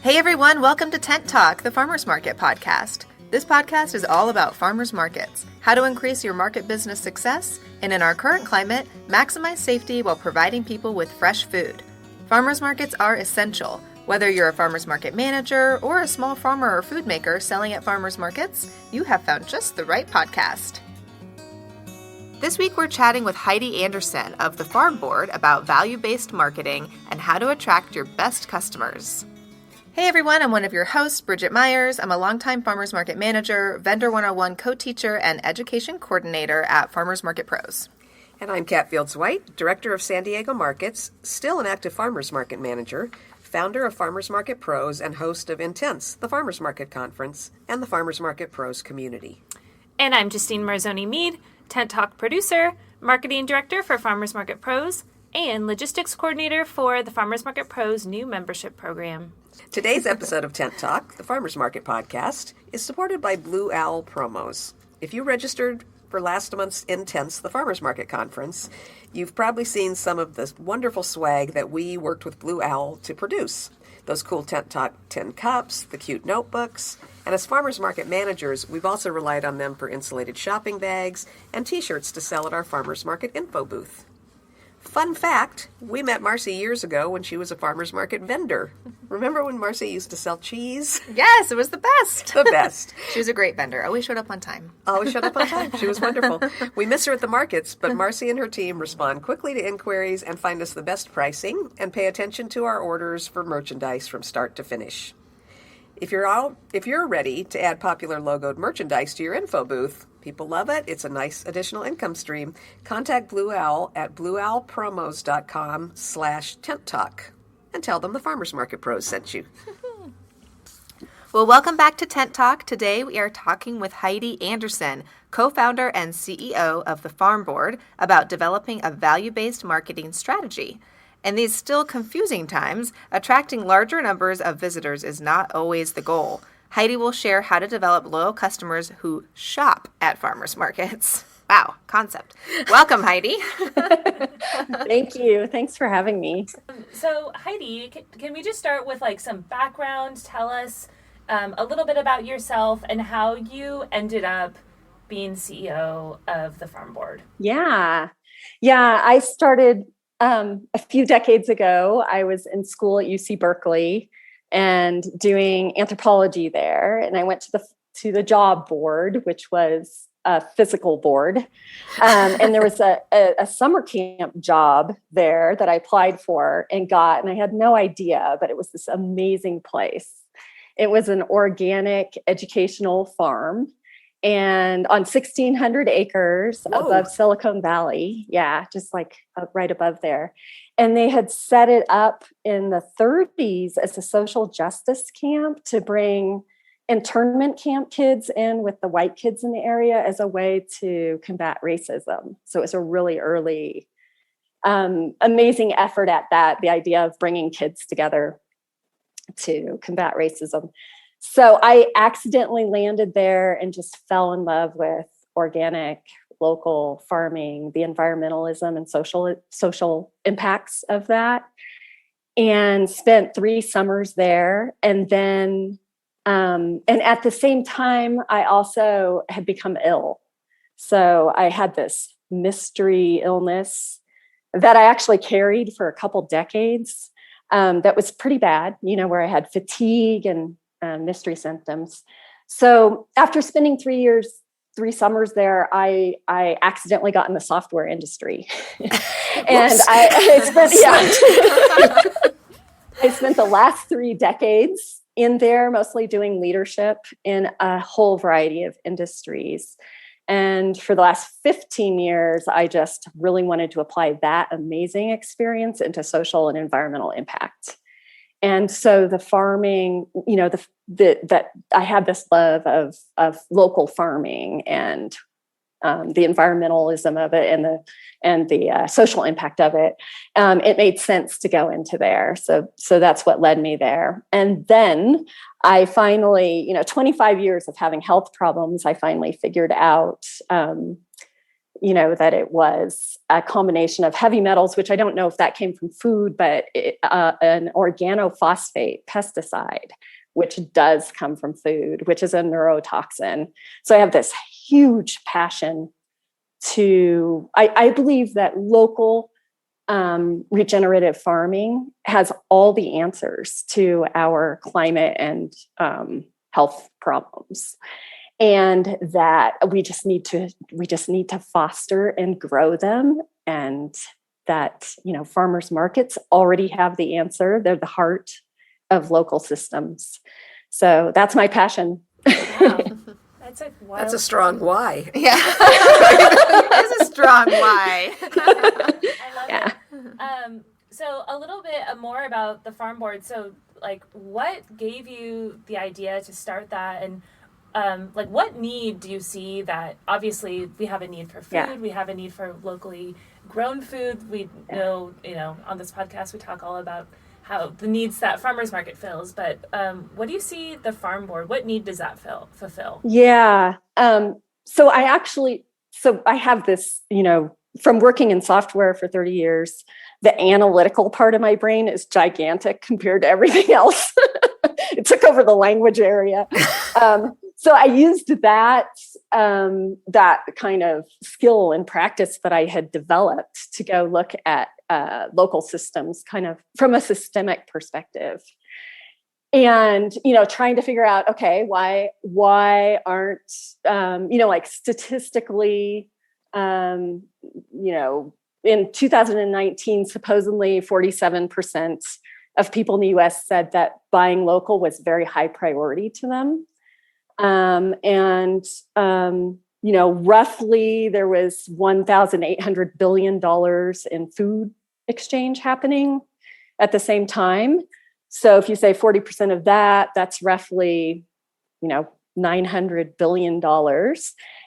Hey everyone, welcome to Tent Talk, the Farmers Market podcast. This podcast is all about farmers markets, how to increase your market business success, and in our current climate, maximize safety while providing people with fresh food. Farmers markets are essential. Whether you're a farmers market manager or a small farmer or food maker selling at farmers markets, you have found just the right podcast. This week we're chatting with Heidi Anderson of theFarmBoard about value-based marketing and how to attract your best customers. Hey everyone, I'm one of your hosts, Bridget Myers. I'm a longtime Farmers Market Manager, Vendor 101 co-teacher, and Education Coordinator at Farmers Market Pros. And I'm Kat Fields-White, Director of San Diego Markets, still an active Farmers Market Manager, founder of Farmers Market Pros, and host of Intense, the Farmers Market Conference, and the Farmers Market Pros community. And I'm Justine Marzoni-Mead, Tent Talk producer, Marketing Director for Farmers Market Pros, and Logistics Coordinator for the Farmers Market Pros new membership program. Today's episode of Tent Talk, the Farmers Market podcast, is supported by Blue Owl Promos. If you registered for last month's Intense, the Farmers Market Conference, you've probably seen some of the wonderful swag that we worked with Blue Owl to produce. Those cool Tent Talk tin cups, the cute notebooks, and as Farmers Market managers, we've also relied on them for insulated shopping bags and t-shirts to sell at our Farmers Market info booth. Fun fact, we met Marcy years ago when she was a farmer's market vendor. Remember when Marcy used to sell cheese? Yes, it was the best. The best. She was a great vendor. Always showed up on time. Always showed up on time. She was wonderful. We miss her at the markets, but Marcy and her team respond quickly to inquiries and find us the best pricing and pay attention to our orders for merchandise from start to finish. If you're ready to add popular logoed merchandise to your info booth, people love it. It's a nice additional income stream. Contact Blue Owl at blueowlpromos.com/tent talk and tell them the Farmers Market Pros sent you. Well, welcome back to Tent Talk. Today we are talking with Heidi Anderson, co-founder and CEO of theFarmBoard, about developing a value-based marketing strategy. In these still confusing times, attracting larger numbers of visitors is not always the goal. Heidi will share how to develop loyal customers who shop at farmers markets. Wow, concept. Welcome, Heidi. Thank you. Thanks for having me. So Heidi, can we just start with some background? Tell us a little bit about yourself and how you ended up being CEO of theFarmBoard. Yeah, I started a few decades ago. I was in school at UC Berkeley and doing anthropology there. And I went to the job board, which was a physical board. And there was a summer camp job there that I applied for and got, and I had no idea, but it was this amazing place. It was an organic educational farm and on 1,600 acres above Silicon Valley. Yeah, just right above there. And they had set it up in the 30s as a social justice camp to bring internment camp kids in with the white kids in the area as a way to combat racism. So it was a really early, amazing effort at that, the idea of bringing kids together to combat racism. So I accidentally landed there and just fell in love with organic, local farming, the environmentalism and social impacts of that, and spent 3 summers there. And then, and at the same time, I also had become ill. So I had this mystery illness that I actually carried for a couple decades. That was pretty bad, where I had fatigue and mystery symptoms. So after spending 3 summers there, I accidentally got in the software industry. And I spent the last 3 decades in there, mostly doing leadership in a whole variety of industries. And for the last 15 years, I just really wanted to apply that amazing experience into social and environmental impact. And so the farming, that I had this love of local farming and the environmentalism of it and the social impact of it. It made sense to go into there. So that's what led me there. And then I finally, 25 years of having health problems, I finally figured out, that it was a combination of heavy metals, which I don't know if that came from food, but an organophosphate pesticide, which does come from food, which is a neurotoxin. So I have this huge passion I believe that local regenerative farming has all the answers to our climate and health problems. And that we just need to foster and grow them, and that farmers markets already have the answer. They're the heart of local systems. So that's my passion. Wow. That's a strong why. Yeah. It's a strong why. I love it. So a little bit more about the Farm Board. So what gave you the idea to start that, and what need do you see? That obviously we have a need for food, we have a need for locally grown food. We know, on this podcast we talk all about how the needs that farmers market fills, but what do you see the Farm Board? What need does that fulfill? Yeah. So I have this, from working in software for 30 years, the analytical part of my brain is gigantic compared to everything else. It took over the language area. So I used that kind of skill and practice that I had developed to go look at local systems kind of from a systemic perspective. And, trying to figure out, okay, why aren't, statistically, in 2019, supposedly 47% of people in the US said that buying local was very high priority to them. Roughly there was $1,800 billion in food exchange happening at the same time. So if you say 40% of that, that's roughly, $900 billion.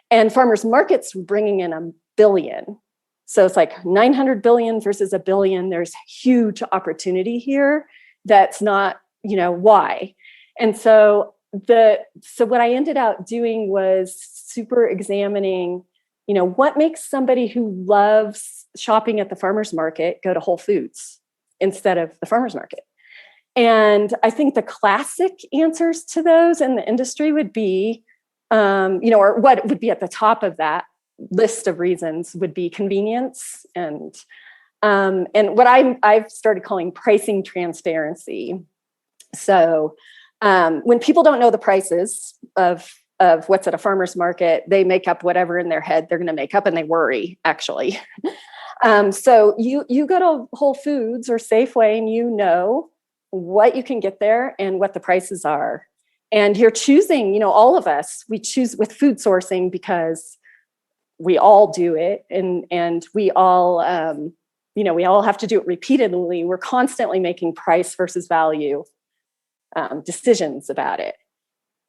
And farmers markets were bringing in $1 billion. So it's like 900 billion versus $1 billion. There's huge opportunity here. That's not, why. And so what I ended up doing was super examining, what makes somebody who loves shopping at the farmer's market go to Whole Foods instead of the farmer's market. And I think the classic answers to those in the industry would be, or what would be at the top of that list of reasons would be convenience and what I've started calling pricing transparency. So when people don't know the prices of what's at a farmer's market, they make up whatever in their head they're going to make up, and they worry, actually. So you go to Whole Foods or Safeway and you know what you can get there and what the prices are. And you're choosing, all of us, we choose with food sourcing because we all do it, and we all, we all have to do it repeatedly. We're constantly making price versus value decisions about it.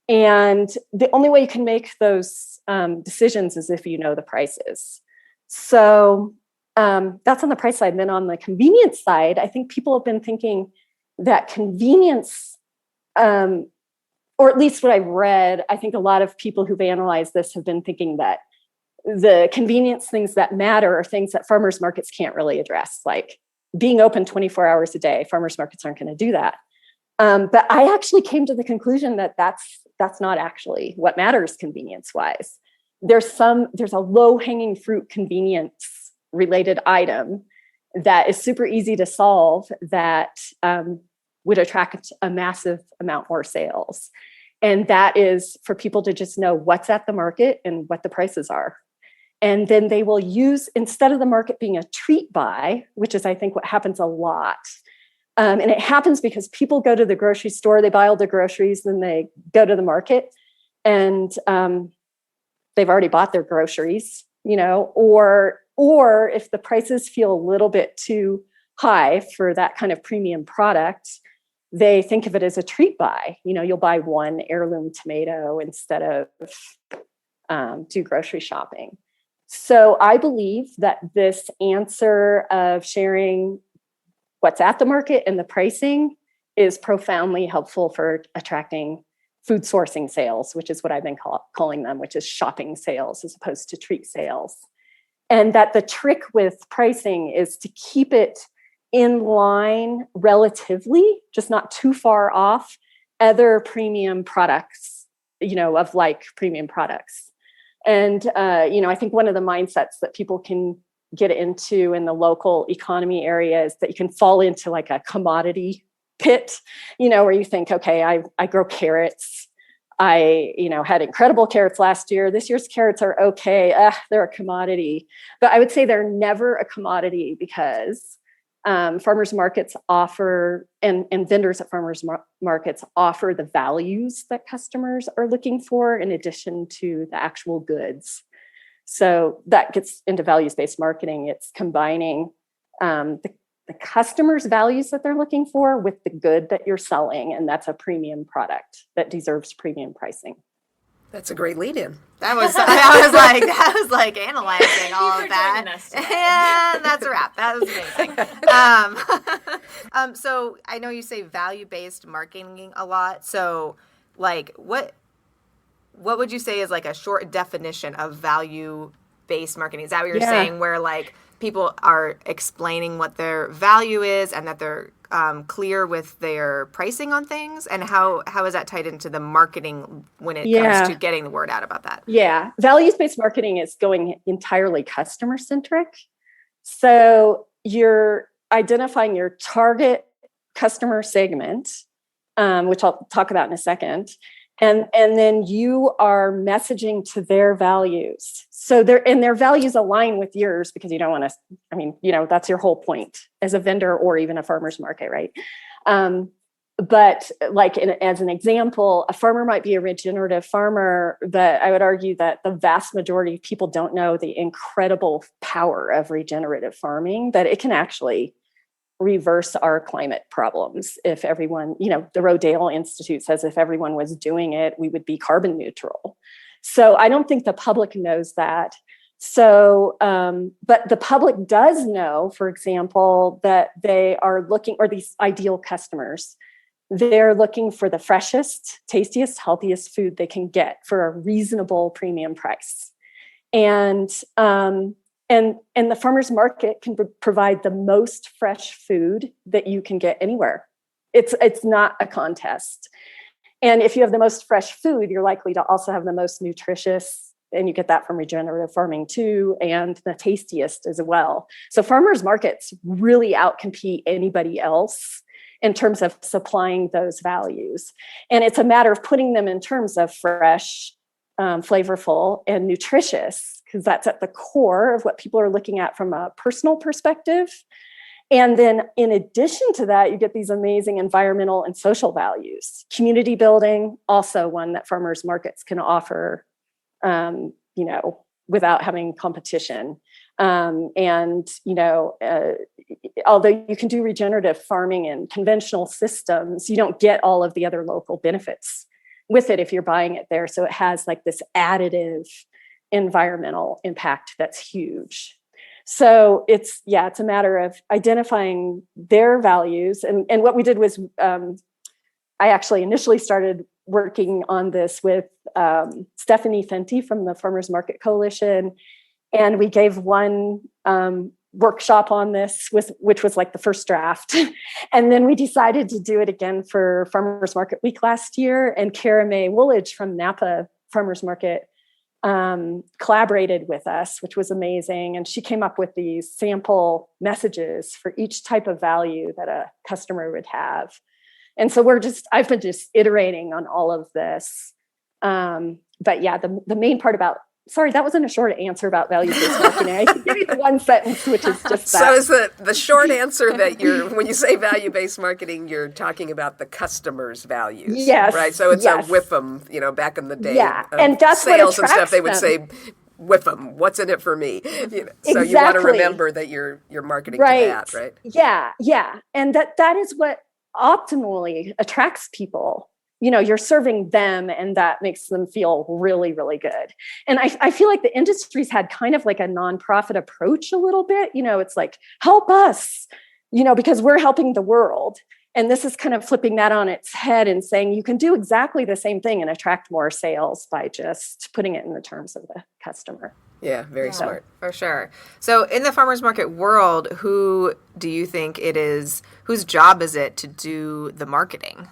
And the only way you can make those decisions is if you know the prices. So that's on the price side. And then on the convenience side, I think people have been thinking that convenience, or at least what I've read, I think a lot of people who've analyzed this have been thinking that the convenience things that matter are things that farmers markets can't really address, like being open 24 hours a day. Farmers markets aren't going to do that. But I actually came to the conclusion that that's not actually what matters convenience wise. There's a low hanging fruit convenience related item that is super easy to solve that would attract a massive amount more sales. And that is for people to just know what's at the market and what the prices are. And then they will use, instead of the market being a treat buy, which is I think what happens a lot. And it happens because people go to the grocery store, they buy all the groceries, then they go to the market and they've already bought their groceries, or if the prices feel a little bit too high for that kind of premium product, they think of it as a treat buy. You'll buy one heirloom tomato instead of do grocery shopping. So I believe that this answer of sharing what's at the market and the pricing is profoundly helpful for attracting food sourcing sales, which is what I've been calling them, which is shopping sales as opposed to treat sales. And that the trick with pricing is to keep it in line relatively, just not too far off other premium products, of like premium products. And, I think one of the mindsets that people can get into in the local economy area is that you can fall into like a commodity pit, where you think, okay, I grow carrots. I, had incredible carrots last year. This year's carrots are okay. They're a commodity. But I would say they're never a commodity because farmers markets offer, and vendors at farmers markets offer the values that customers are looking for in addition to the actual goods. So that gets into values-based marketing. It's combining the customer's values that they're looking for with the good that you're selling. And that's a premium product that deserves premium pricing. That's a great lead-in. I was like analyzing all of that. And that's a wrap. That was amazing. So I know you say value-based marketing a lot. So like what would you say is like a short definition of value-based marketing? Is that what you're saying? Where like people are explaining what their value is and that they're clear with their pricing on things, and how is that tied into the marketing when it comes to getting the word out about that? Yeah. Values-based marketing is going entirely customer-centric. So you're identifying your target customer segment, which I'll talk about in a second. And then you are messaging to their values. So their values align with yours because you don't want to, that's your whole point as a vendor or even a farmer's market, right? But like as an example, a farmer might be a regenerative farmer, but I would argue that the vast majority of people don't know the incredible power of regenerative farming, that it can actually reverse our climate problems. If everyone, the Rodale Institute says if everyone was doing it, we would be carbon neutral. So I don't think the public knows that. So, but the public does know, for example, that they are looking, or these ideal customers, they're looking for the freshest, tastiest, healthiest food they can get for a reasonable premium price. And the farmer's market can provide the most fresh food that you can get anywhere. It's not a contest. And if you have the most fresh food, you're likely to also have the most nutritious, and you get that from regenerative farming too, and the tastiest as well. So farmers markets really outcompete anybody else in terms of supplying those values. And it's a matter of putting them in terms of fresh, flavorful, and nutritious, because that's at the core of what people are looking at from a personal perspective. And then in addition to that, you get these amazing environmental and social values. Community building, also one that farmers markets can offer, without having competition. Although you can do regenerative farming in conventional systems, you don't get all of the other local benefits with it if you're buying it there. So it has like this additive environmental impact that's huge. So it's a matter of identifying their values. And what we did was, I actually initially started working on this with Stephanie Fenty from the Farmers Market Coalition. And we gave one workshop on this, which was like the first draft. And then we decided to do it again for Farmers Market Week last year. And Cara Mae Woolidge from Napa Farmers Market collaborated with us, which was amazing. And she came up with these sample messages for each type of value that a customer would have. And so I've been just iterating on all of this. But yeah, the main part about, sorry, that wasn't a short answer about value-based marketing. I can give you the one sentence, which is just that. So is the short answer that when you say value-based marketing, you're talking about the customer's values. Yes. Right? So it's a WIFM, back in the day. Yeah. And that's sales what and stuff, they would them. say, WIFM, what's in it for me? So Exactly. you want to remember that you're marketing to that, right? Yeah. Yeah. And that is what optimally attracts people. You're serving them, and that makes them feel really, really good. And I feel like the industry's had kind of like a nonprofit approach a little bit. It's like, help us, because we're helping the world. And this is kind of flipping that on its head and saying you can do exactly the same thing and attract more sales by just putting it in the terms of the customer. Yeah, very smart. For sure. So in the farmers market world, who do you think it is, whose job is it to do the marketing?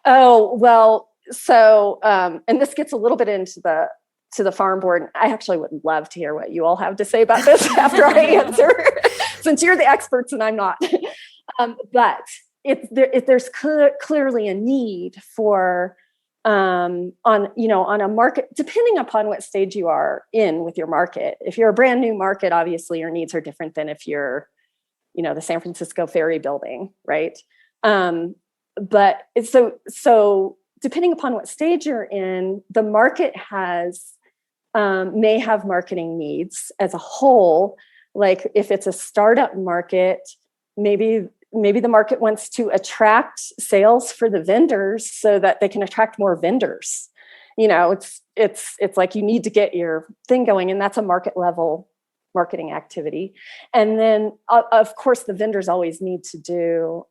Oh, well, so, and this gets a little bit into the farm board. I actually would love to hear what you all have to say about this after I answer, since you're the experts and I'm not. But if there's clearly a need for, on a market, depending upon what stage you are in with your market. If you're a brand new market, obviously your needs are different than if you're, the San Francisco ferry building, right? But it's so depending upon what stage you're in, the market may have marketing needs as a whole. Like if it's a startup market, maybe the market wants to attract sales for the vendors so that they can attract more vendors. It's like you need to get your thing going, and that's a market level marketing activity. And then of course the vendors always need to do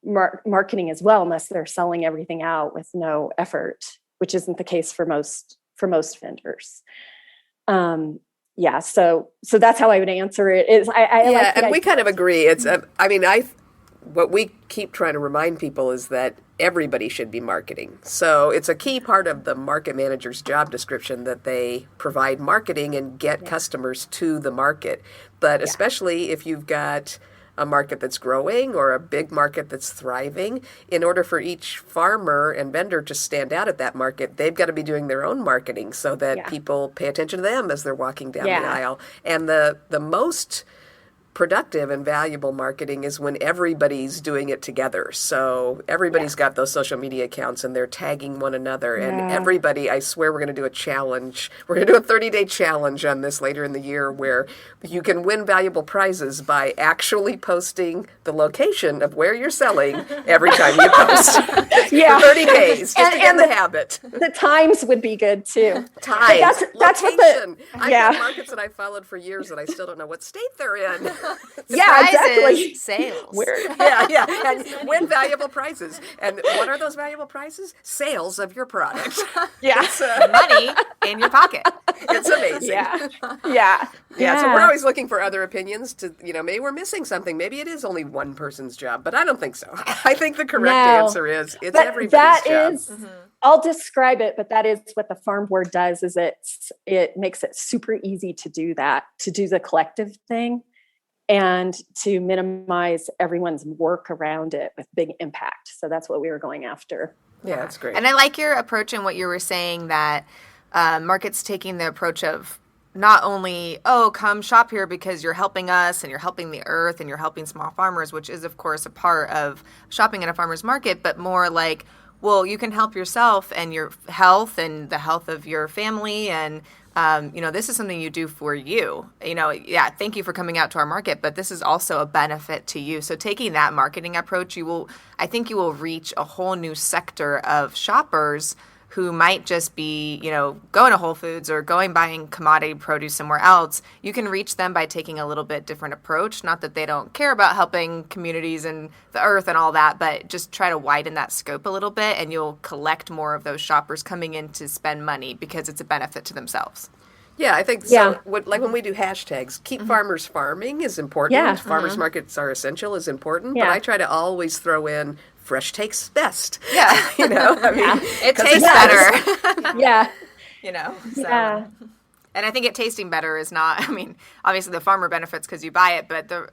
marketing as well, unless they're selling everything out with no effort, which isn't the case for most vendors. So that's how I would answer it. And we kind of agree. It's what we keep trying to remind people is that everybody should be marketing. So it's a key part of the market manager's job description that they provide marketing and get customers to the market. But especially if you've got a market that's growing or a big market that's thriving, in order for each farmer and vendor to stand out at that market, they've got to be doing their own marketing so that people pay attention to them as they're walking down the aisle. And the most productive and valuable marketing is when everybody's doing it together. So everybody's got those social media accounts and they're tagging one another. And everybody, I swear we're going to do a challenge. We're going to do a 30-day challenge on this later in the year where you can win valuable prizes by actually posting the location of where you're selling every time you post. For 30 days, just to get the habit. The times would be good too. Times, that's location. I've got markets that I followed for years that I still don't know what state they're in. Exactly. Sales. And win valuable prizes. And what are those valuable prizes? Sales of your product. It's money in your pocket. It's amazing. So we're always looking for other opinions to, maybe we're missing something. Maybe it is only one person's job, but I don't think so. I think the correct answer is it's everybody's job. I'll describe it, but that is what the farm board does, is it makes it super easy to do that, to do the collective thing and to minimize everyone's work around it with big impact. So that's what we were going after. Yeah, that's great. And I like your approach and what you were saying, that markets taking the approach of not only, come shop here because you're helping us and you're helping the earth and you're helping small farmers, which is, of course, a part of shopping at a farmer's market, but more like, well, you can help yourself and your health and the health of your family. And, this is something you do for you. Thank you for coming out to our market, but this is also a benefit to you. So taking that marketing approach, I think you will reach a whole new sector of shoppers who might just be, going to Whole Foods or buying commodity produce somewhere else. You can reach them by taking a little bit different approach. Not that they don't care about helping communities and the earth and all that, but just try to widen that scope a little bit, and you'll collect more of those shoppers coming in to spend money because it's a benefit to themselves. Yeah, I think so. Like when we do hashtags, keep farmers farming is important. Yeah. Farmers markets are essential is important. Yeah. But I try to always throw in fresh tastes best. Yeah. It tastes better. So. And I think tasting better is not, obviously the farmer benefits because you buy it, but the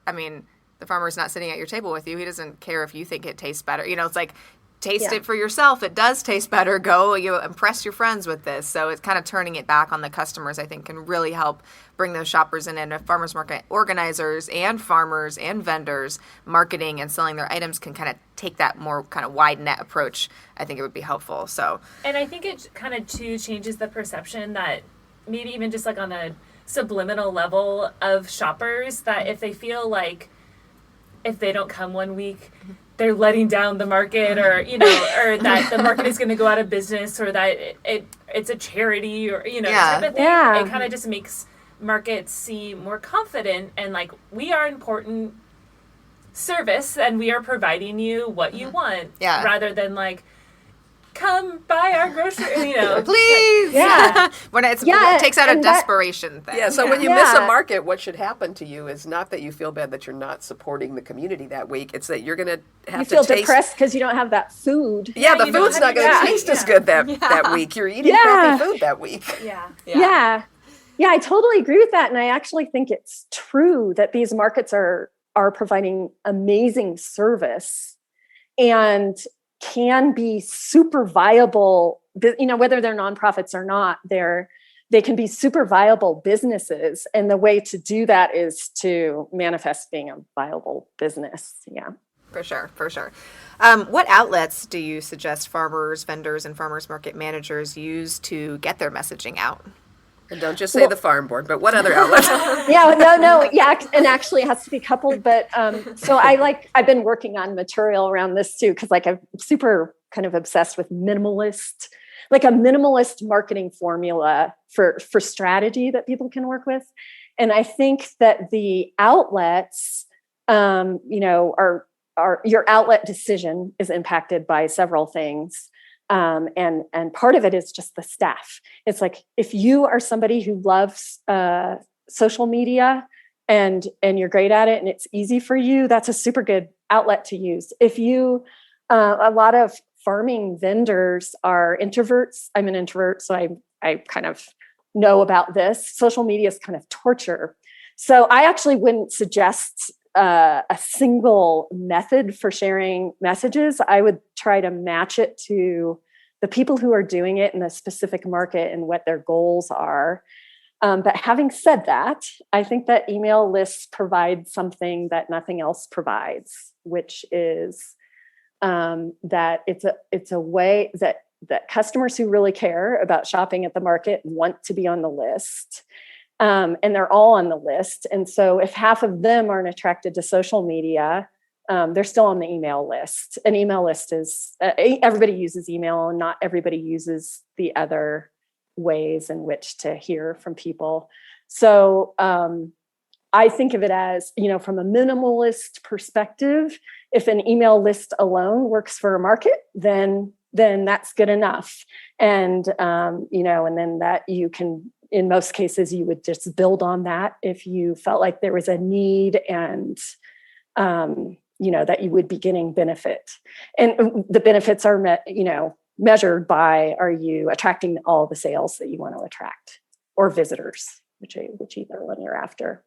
farmer's not sitting at your table with you. He doesn't care if you think it tastes better. It's like, taste it for yourself. It does taste better. Go, impress your friends with this. So it's kind of turning it back on the customers, I think, can really help bring those shoppers in. And if farmers market organizers and farmers and vendors marketing and selling their items can kind of take that more kind of wide net approach, I think it would be helpful. So, and I think it kind of too changes the perception that maybe even just like on a subliminal level of shoppers, that if they feel like if they don't come one week, they're letting down the market, or or that the market is going to go out of business, or that it's a charity, or type of thing. It kind of just makes markets seem more confident and like we are important service and we are providing you what you want, rather than like come buy our grocery, Please. Yeah. It takes out a desperation thing. Yeah, so when you miss a market, what should happen to you is not that you feel bad that you're not supporting the community that week. It's that you're going to have to feel taste... depressed because you don't have that food. Yeah, the food's not going to taste as good that week. You're eating crappy food that week. Yeah, I totally agree with that. And I actually think it's true that these markets are providing amazing service and can be super viable, whether they're nonprofits or not, they can be super viable businesses. And the way to do that is to manifest being a viable business. Yeah. For sure. What outlets do you suggest farmers, vendors, and farmers market managers use to get their messaging out? And don't just say the farm board, but what other outlets? And actually it has to be coupled. But so I've been working on material around this too, because I'm super kind of obsessed with a minimalist marketing formula for strategy that people can work with. And I think that the outlets, are your outlet decision is impacted by several things. And part of it is just the staff. It's like, if you are somebody who loves social media and you're great at it and it's easy for you, that's a super good outlet to use. If you, a lot of farming vendors are introverts. I'm an introvert, so I kind of know about this. Social media is kind of torture. So I actually wouldn't suggest a single method for sharing messages. I would try to match it to the people who are doing it in the specific market and what their goals are. But having said that, I think that email lists provide something that nothing else provides, which is that it's a way that customers who really care about shopping at the market want to be on the list. And they're all on the list. And so if half of them aren't attracted to social media, they're still on the email list. An email list is, everybody uses email and not everybody uses the other ways in which to hear from people. So I think of it as, from a minimalist perspective, if an email list alone works for a market, then that's good enough. And, and then that you can, in most cases, you would just build on that if you felt like there was a need and, that you would be getting benefit. And the benefits are, measured by, are you attracting all the sales that you want to attract or visitors, which either one you're after.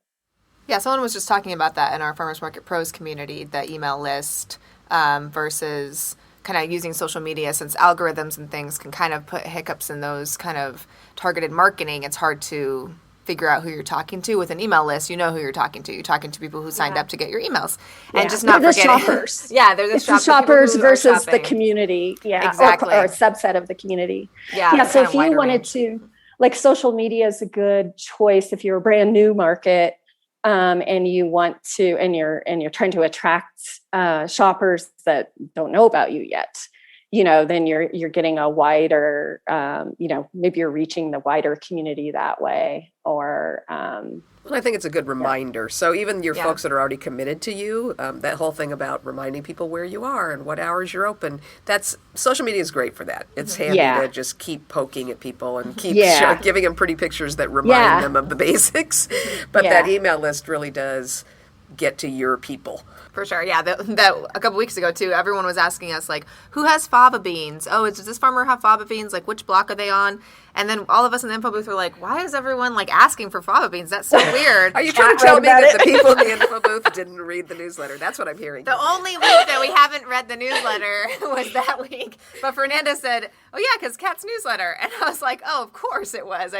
Yeah, someone was just talking about that in our Farmers Market Pros community, the email list versus kind of using social media, since algorithms and things can kind of put hiccups in those kind of targeted marketing. It's hard to figure out who you're talking to. With an email list, you know who you're talking to. You're talking to people who signed up to get your emails. And just not forgetting. Shoppers. They're the shoppers versus the community. Yeah, exactly. Or a subset of the community. Yeah, so if you wanted to, social media is a good choice if you're a brand new market. And you want to, and you're trying to attract shoppers that don't know about you yet, then you're getting a wider, maybe you're reaching the wider community that way. Or well, I think it's a good reminder. So even your folks that are already committed to you, that whole thing about reminding people where you are and what hours you're open, social media is great for that. It's handy to just keep poking at people and keep giving them pretty pictures that remind them of the basics. But that email list really does get to your people. For sure, yeah. That a couple weeks ago, too, everyone was asking us, who has fava beans? Oh, does this farmer have fava beans? Which block are they on? And then all of us in the info booth were like, why is everyone, asking for fava beans? That's so weird. Are you trying to tell me that the people in the info booth didn't read the newsletter? That's what I'm hearing. The only week that we haven't read the newsletter was that week. But Fernanda said, oh, yeah, because Kat's newsletter. And I was like, oh, of course it was.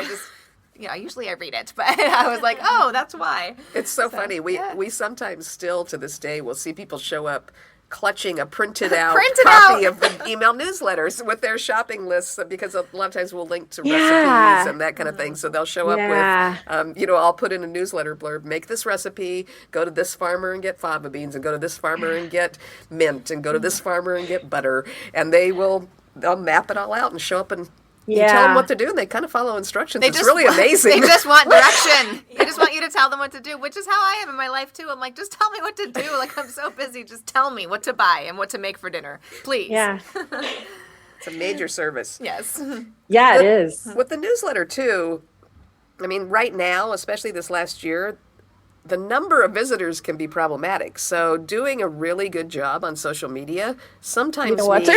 Usually I read it, but I was like, oh, that's why. It's so funny. We sometimes still to this day will see people show up clutching a printed out copy of the email newsletters with their shopping lists, because a lot of times we'll link to recipes and that kind of thing. So they'll show up with, I'll put in a newsletter blurb, make this recipe, go to this farmer and get fava beans, and go to this farmer and get mint, and go to this farmer and get butter. And they'll map it all out and show up and you tell them what to do, and they kind of follow instructions. It's really amazing. They just want direction. They just want you to tell them what to do, which is how I am in my life, too. I'm like, just tell me what to do. I'm so busy. Just tell me what to buy and what to make for dinner, please. Yeah. It's a major service. Yes. Yeah, it is. With the newsletter too, I mean, right now, especially this last year, the number of visitors can be problematic. So doing a really good job on social media sometimes means,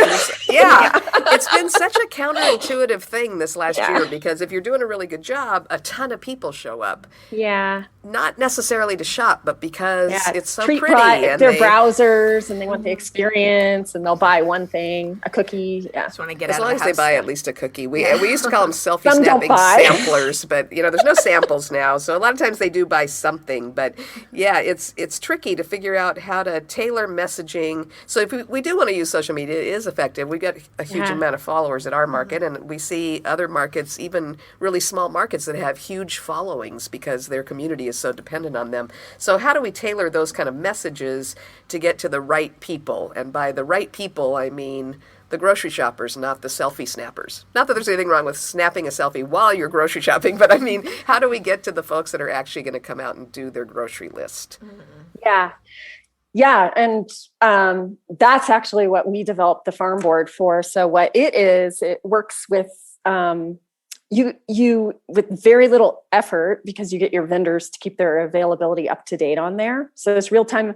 it's been such a counterintuitive thing this last year, because if you're doing a really good job, a ton of people show up. Yeah. Not necessarily to shop, but because it's so Treat pretty. And their browsers, and they want the experience, and they'll buy one thing, a cookie. Yeah. Just want to get as out long of as the they house. buy at least a cookie. We used to call them selfie Some don't snapping buy. samplers, but there's no samples now. So a lot of times they do buy something, but it's tricky to figure out how to tailor messaging. So if we do want to use social media, it is effective. We've got a huge amount of followers at our market, and we see other markets, even really small markets, that have huge followings because their community is so dependent on them. So how do we tailor those kind of messages to get to the right people? And by the right people, I mean the grocery shoppers, not the selfie snappers. Not that there's anything wrong with snapping a selfie while you're grocery shopping, but I mean, how do we get to the folks that are actually going to come out and do their grocery list? Yeah. Yeah. And that's actually what we developed the Farm Board for. So what it is, it works with you with very little effort, because you get your vendors to keep their availability up to date on there. So it's real time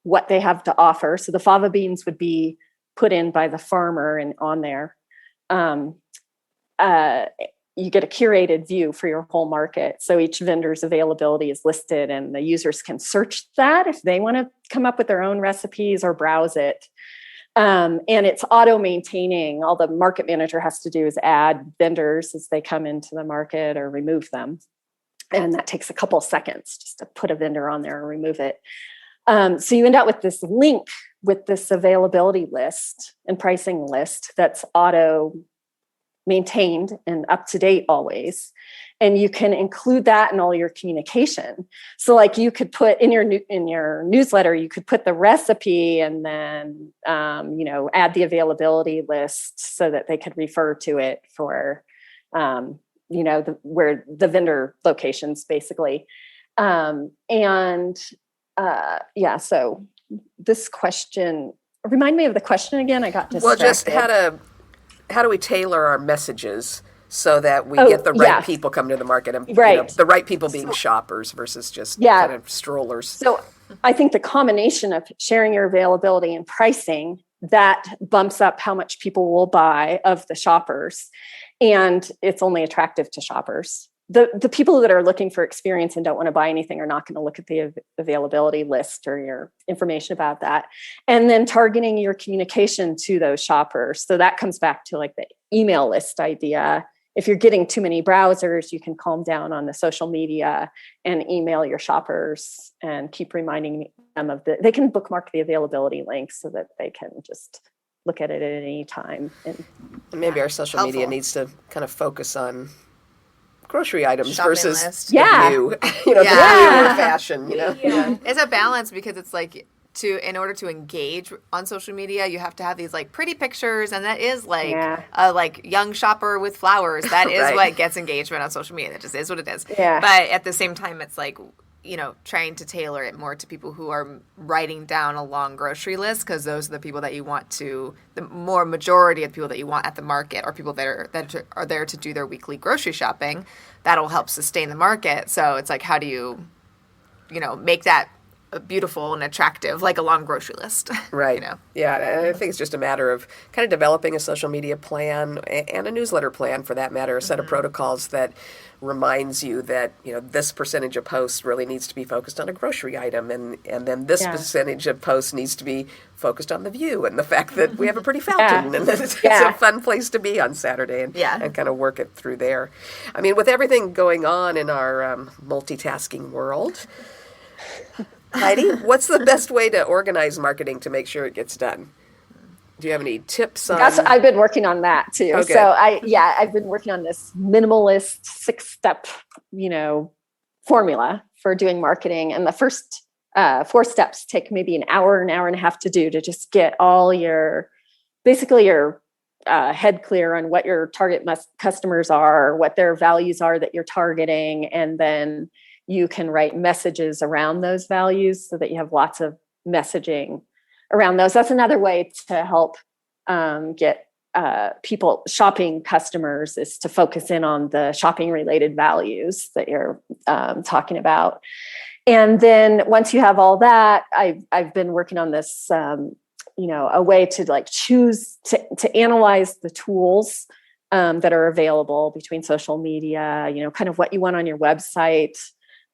what they have to offer. So the fava beans would be put in by the farmer and on there. You get a curated view for your whole market. So each vendor's availability is listed, and the users can search that if they want to come up with their own recipes or browse it. And it's auto-maintaining. All the market manager has to do is add vendors as they come into the market or remove them. And that takes a couple seconds just to put a vendor on there and remove it. So you end up with this link with this availability list and pricing list that's auto-maintained and up to date always. And you can include that in all your communication. So like you could put in your newsletter, you could put the recipe and then, add the availability list so that they could refer to it for, where the vendor locations basically. So this question, remind me of the question again. I got distracted. Well, just how do we tailor our messages so that we get the right people coming to the market, and the right people being shoppers versus just kind of strollers. So I think the combination of sharing your availability and pricing, that bumps up how much people will buy of the shoppers, and it's only attractive to shoppers. The people that are looking for experience and don't want to buy anything are not going to look at the availability list or your information about that. And then targeting your communication to those shoppers. So that comes back to like the email list idea. If you're getting too many browsers, you can calm down on the social media and email your shoppers and keep reminding them they can bookmark the availability link so that they can just look at it at any time. And maybe our social media needs to kind of focus on grocery items Shopping versus list. the view, the view or fashion, It's a balance, because it's like, in order to engage on social media, you have to have these like pretty pictures, and that is like a like young shopper with flowers. That is what gets engagement on social media. That just is what it is. Yeah. But at the same time, it's like, trying to tailor it more to people who are writing down a long grocery list, because those are the people that you want the majority of the people that you want at the market are people that are there to do their weekly grocery shopping. That'll help sustain the market. So it's like, how do you, make that beautiful and attractive, like a long grocery list. Right. Yeah, and I think it's just a matter of kind of developing a social media plan and a newsletter plan, for that matter, a set of protocols that reminds you that, this percentage of posts really needs to be focused on a grocery item, and then this percentage of posts needs to be focused on the view and the fact that we have a pretty fountain and that it's a fun place to be on Saturday, and kind of work it through there. I mean, with everything going on in our multitasking world, Heidi, what's the best way to organize marketing to make sure it gets done? Do you have any tips on? I've been working on that too. Okay. So I've been working on this minimalist 6-step, formula for doing marketing. And the first 4 steps take maybe an hour and a half to do, to just get all your head clear on what your target customers are, what their values are that you're targeting. And then you can write messages around those values so that you have lots of messaging around those. That's another way to help get people, shopping customers, is to focus in on the shopping related values that you're talking about. And then once you have all that, I've been working on this, a way to like choose to analyze the tools that are available between social media, kind of what you want on your website.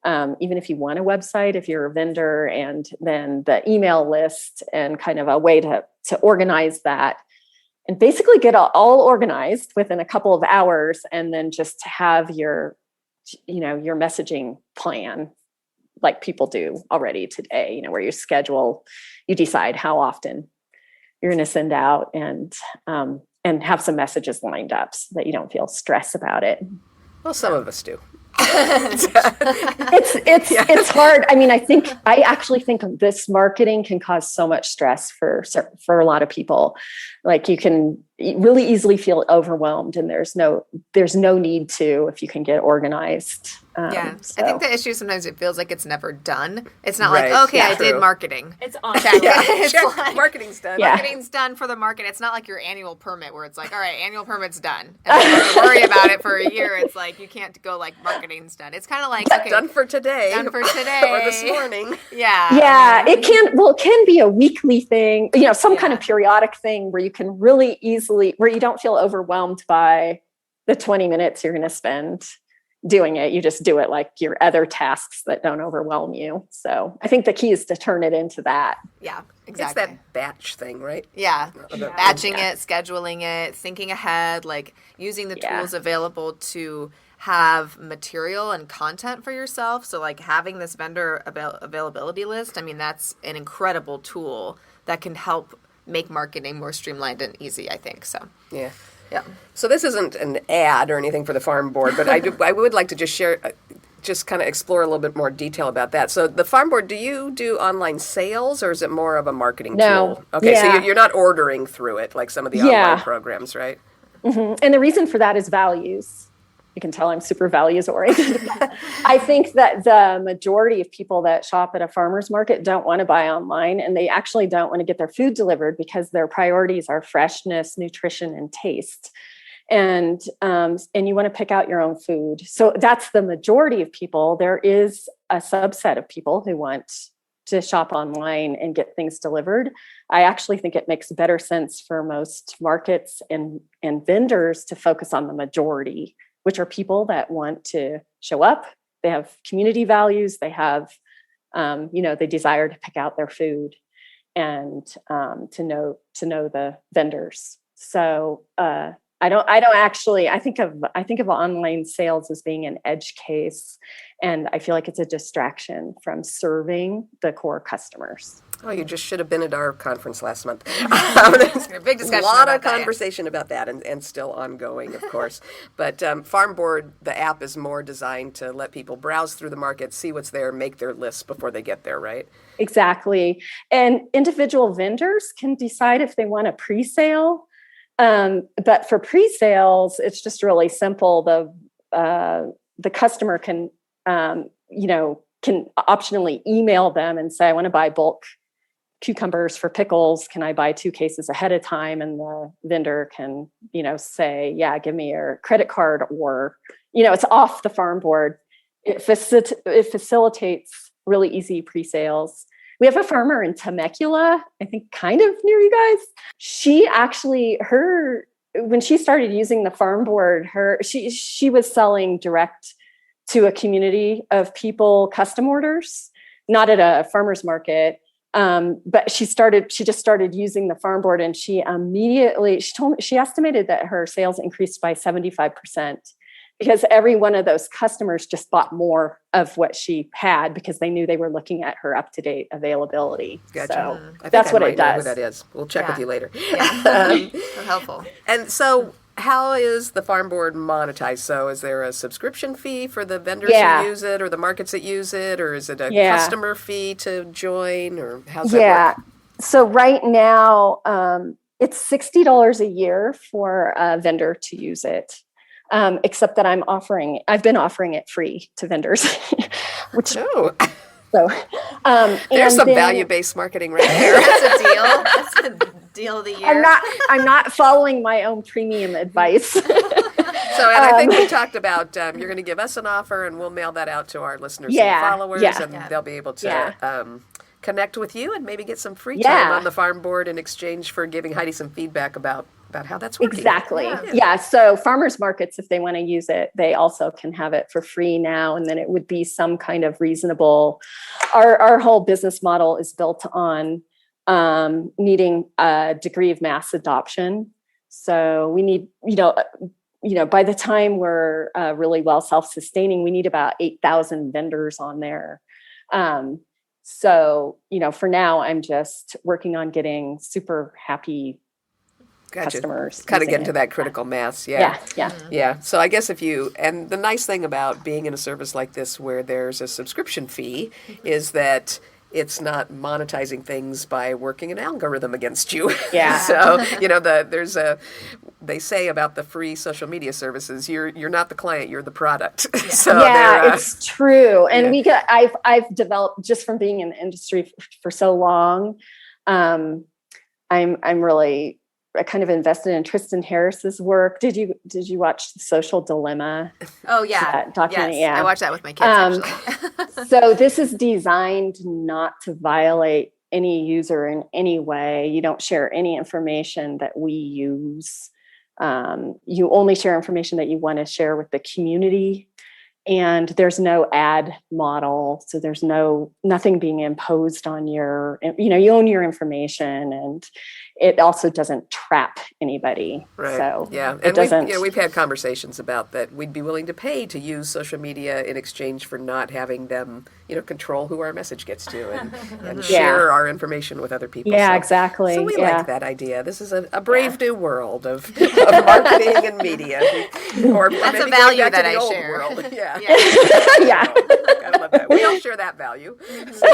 Even if you want a website, if you're a vendor, and then the email list, and kind of a way to organize that and basically get all organized within a couple of hours, and then just to have your messaging plan like people do already today, where you decide how often you're going to send out, and have some messages lined up so that you don't feel stress about it. Well, some of us do. It's hard. I mean, I actually think this marketing can cause so much stress for a lot of people. Like, you can really easily feel overwhelmed, and there's no need to, if you can get organized. I think the issue sometimes it feels like it's never done. It's not Right. like, okay, Yeah, I true. did marketing. It's on. It's Check. like, Marketing's done. Yeah. marketing's done for the market. It's not like your annual permit where it's like, all right, annual permit's done. And then you have to worry about it for a year. It's like, you can't go like marketing's done. It's kind of like, okay, Done for today. done for today. Or this morning. Yeah. Yeah, it can be a weekly thing, some kind of periodic thing where you can really easily, where you don't feel overwhelmed by the 20 minutes you're going to spend doing it. You just do it like your other tasks that don't overwhelm you. So I think the key is to turn it into that. Yeah, exactly. It's that batch thing, right? Yeah. Yeah. Batching it, scheduling it, thinking ahead, like using the tools available to have material and content for yourself. So like having this vendor availability list, I mean, that's an incredible tool that can help make marketing more streamlined and easy, I think. So, Yeah. yeah. So this isn't an ad or anything for the Farm Board, but I would like to just share, just kind of explore a little bit more detail about that. So the Farm Board, do you do online sales, or is it more of a marketing tool? Okay, so you're not ordering through it like some of the online programs, right? Mm-hmm. And the reason for that is values. You can tell I'm super values oriented. I think that the majority of people that shop at a farmer's market don't want to buy online, and they actually don't want to get their food delivered because their priorities are freshness, nutrition, and taste. And you want to pick out your own food. So that's the majority of people. There is a subset of people who want to shop online and get things delivered. I actually think it makes better sense for most markets and vendors to focus on the majority, which are people that want to show up. They have community values. They have, they desire to pick out their food and to know the vendors. So I think of online sales as being an edge case, and I feel like it's a distraction from serving the core customers. Oh, you just should have been at our conference last month. Big discussion. A lot about of conversation about that, and still ongoing, of course. But Farm Board, the app, is more designed to let people browse through the market, see what's there, make their lists before they get there, right? Exactly. And individual vendors can decide if they want a pre-sale. But for pre-sales, it's just really simple. The customer can optionally email them and say, I want to buy bulk cucumbers for pickles. Can I buy 2 cases ahead of time? And the vendor can, say, yeah, give me your credit card, or, it's off the Farm Board. It facilitates really easy pre-sales. We have a farmer in Temecula, I think kind of near you guys. She actually, when she started using the Farm Board, she was selling direct to a community of people, custom orders, not at a farmer's market. But she just started using the Farm Board, and she estimated that her sales increased by 75%. Because every one of those customers just bought more of what she had because they knew they were looking at her up-to-date availability. Gotcha. So that's what it does. Know who that is. We'll check with you later. Yeah. So helpful. And so how is the Farm Board monetized? So is there a subscription fee for the vendors who use it, or the markets that use it, or is it a customer fee to join, or how's that work? So right now, it's $60 a year for a vendor to use it. Except that I've been offering it free to vendors, which So, There's and some then- value-based marketing right there. That's a deal. That's a deal of the year. I'm not following my own premium advice. So, and I think we talked about you're going to give us an offer, and we'll mail that out to our listeners and followers, and they'll be able to connect with you and maybe get some free time on the farm board in exchange for giving Heidi some feedback about how that's working. Exactly. Yeah. So farmers markets, if they want to use it, they also can have it for free now. And then it would be some kind of reasonable, our whole business model is built on needing a degree of mass adoption. So we need, by the time we're really well self-sustaining, we need about 8,000 vendors on there. So, for now, I'm just working on getting super happy customers. Kind of get into that critical mass. Yeah. So I guess and the nice thing about being in a service like this where there's a subscription fee is that it's not monetizing things by working an algorithm against you. Yeah. So, they say about the free social media services, you're not the client, you're the product. Yeah. So it's true. And I've developed just from being in the industry for so long. I kind of invested in Tristan Harris's work. Did you watch The Social Dilemma? Oh yeah, that documentary? Yes. Yeah. I watched that with my kids actually. So this is designed not to violate any user in any way. You don't share any information that we use. You only share information that you want to share with the community. And there's no ad model. So there's nothing being imposed on you own your information, and it also doesn't trap anybody. Right. So and we've had conversations about that. We'd be willing to pay to use social media in exchange for not having them, control who our message gets to and share our information with other people. Yeah, exactly. So we like that idea. This is a brave new world of marketing and media. Or that's maybe a value going back that to the I old share. World. Yeah. Yeah. I love that. We all share that value. So,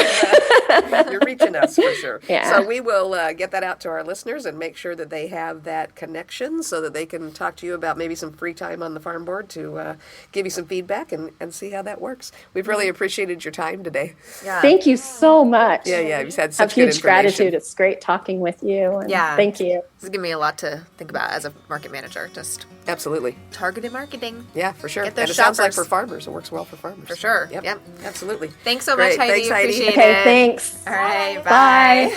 you're reaching us for sure. Yeah. So we will get that out to our listeners and make sure that they have that connection so that they can talk to you about maybe some free time on the farm board to give you some feedback and see how that works. We've really appreciated your time today. Yeah. Thank you so much. Yeah. You've had I such have good huge information. gratitude. It's great talking with you. And thank you. This has given me a lot to think about as a market manager. Just absolutely targeted marketing. Yeah, for sure. Get those and it sounds like shoppers. for farmers. It works well for farmers. For sure. Yep. Absolutely. Thanks so Great. much, Heidi. Thanks, Heidi. Appreciate Okay, it. thanks. All right. Bye.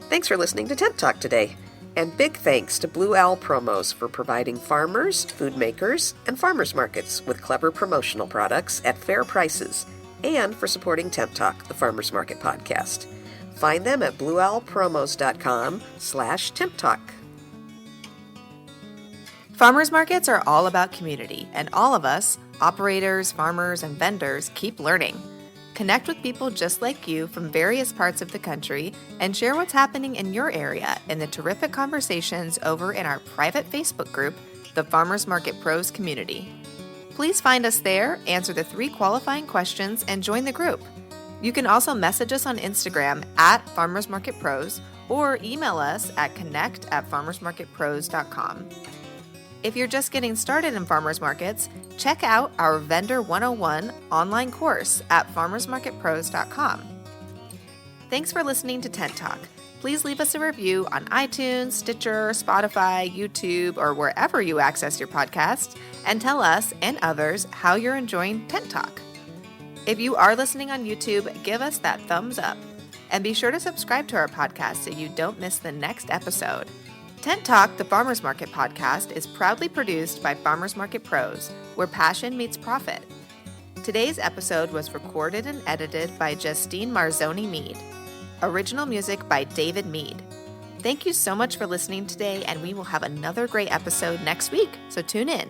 Thanks for listening to Tent Talk today. And big thanks to Blue Owl Promos for providing farmers, food makers, and farmers markets with clever promotional products at fair prices, and for supporting Tent Talk, the Farmers Market podcast. Find them at blueowlpromos.com/Tent Talk. Farmers markets are all about community, and all of us, operators, farmers, and vendors, keep learning. Connect with people just like you from various parts of the country and share what's happening in your area in the terrific conversations over in our private Facebook group, the Farmers Market Pros Community. Please find us there, answer the 3 qualifying questions, and join the group. You can also message us on Instagram at Farmers Market Pros or email us at connect@farmersmarketpros.com. If you're just getting started in farmers markets, check out our Vendor 101 online course at farmersmarketpros.com. Thanks for listening to Tent Talk. Please leave us a review on iTunes, Stitcher, Spotify, YouTube, or wherever you access your podcast, and tell us and others how you're enjoying Tent Talk. If you are listening on YouTube, give us that thumbs up. And be sure to subscribe to our podcast so you don't miss the next episode. Tent Talk, the Farmers Market podcast, is proudly produced by Farmers Market Pros, where passion meets profit. Today's episode was recorded and edited by Justine Marzoni-Mead. Original music by David Mead. Thank you so much for listening today, and we will have another great episode next week, so tune in.